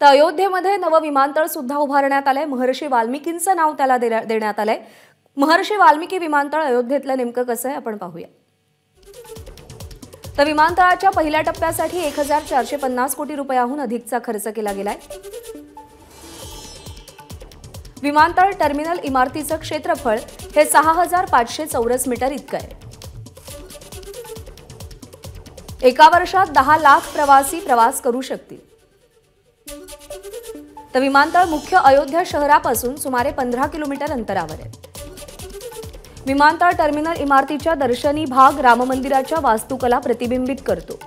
तर अयोध्येमध्ये नवं विमानतळ सुद्धा उभारण्यात आलंय। महर्षी वाल्मिकींचं नाव त्याला देण्यात आलंय। महर्षी वाल्मिकी विमानतळ अयोध्येतलं नेमकं कसं आहे आपण पाहूया। तर विमानतळाच्या पहिल्या टप्प्यासाठी 1450 कोटी रुपयांहून अधिकचा खर्च केला गेलाय। विमानतळ टर्मिनल इमारतीचं क्षेत्रफळ हे 6500 चौरस मीटर इतकं आहे। एका वर्षात 10 लाख प्रवासी प्रवास करू शकतील। तर विमानतळ मुख्य अयोध्या शहरापासून सुमारे 15 किलोमीटर अंतरावर आहे। विमानतळ टर्मिनल इमारतीच्या दर्शनी भाग राममंदिराच्या वास्तुकला प्रतिबिंबित करतो।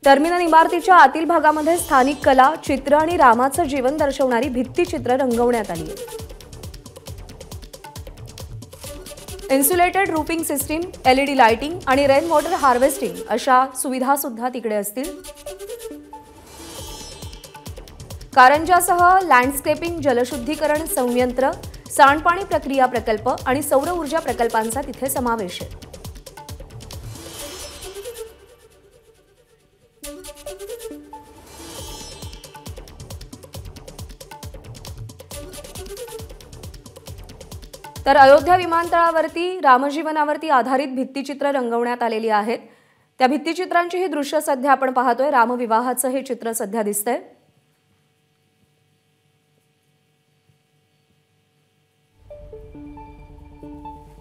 टर्मिनल इमारतीच्या आतील भागामध्ये स्थानिक कला, चित्र आणि रामाचं जीवन दर्शवणारी भित्तिचित्र रंगवण्यात आली आहे। Insulated roofing system, LED lighting आणि रेन वॉटर हार्वेस्टिंग अशा सुविधा सुद्धा तिकडे असतील। कारंजासह लँडस्केपिंग, जलशुद्धीकरण संयंत्र, सांडपाणी प्रक्रिया प्रकल्प आणि सौर ऊर्जा प्रकल्पांचा तिथे समावेश आहे। तर अयोध्या विमानतळावरती रामजीवनावरती आधारित भित्तिचित्र रंगवण्यात आलेली आहेत। त्या भित्तिचित्रांची ही दृश्य सध्या आपण पाहतोय। रामविवाहाचं हे चित्र सध्या दिसतंय।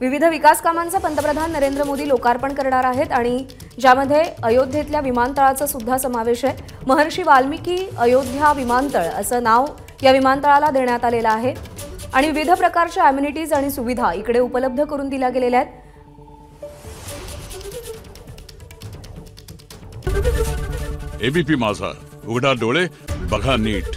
विविध विकास कामांचं पंतप्रधान नरेंद्र मोदी लोकार्पण करणार आहेत आणि ज्यामध्ये अयोध्येतल्या विमानतळाचा सुद्धा समावेश आहे। महर्षी वाल्मिकी अयोध्या विमानतळ असं नाव या विमानतळाला देण्यात आलेलं आहे आणि विविध प्रकारच्या अम्युनिटीज आणि सुविधा इकडे उपलब्ध करून दिल्या गेलेल्या आहेत। एबीपी माझा, उघडा डोळे बघा नीट।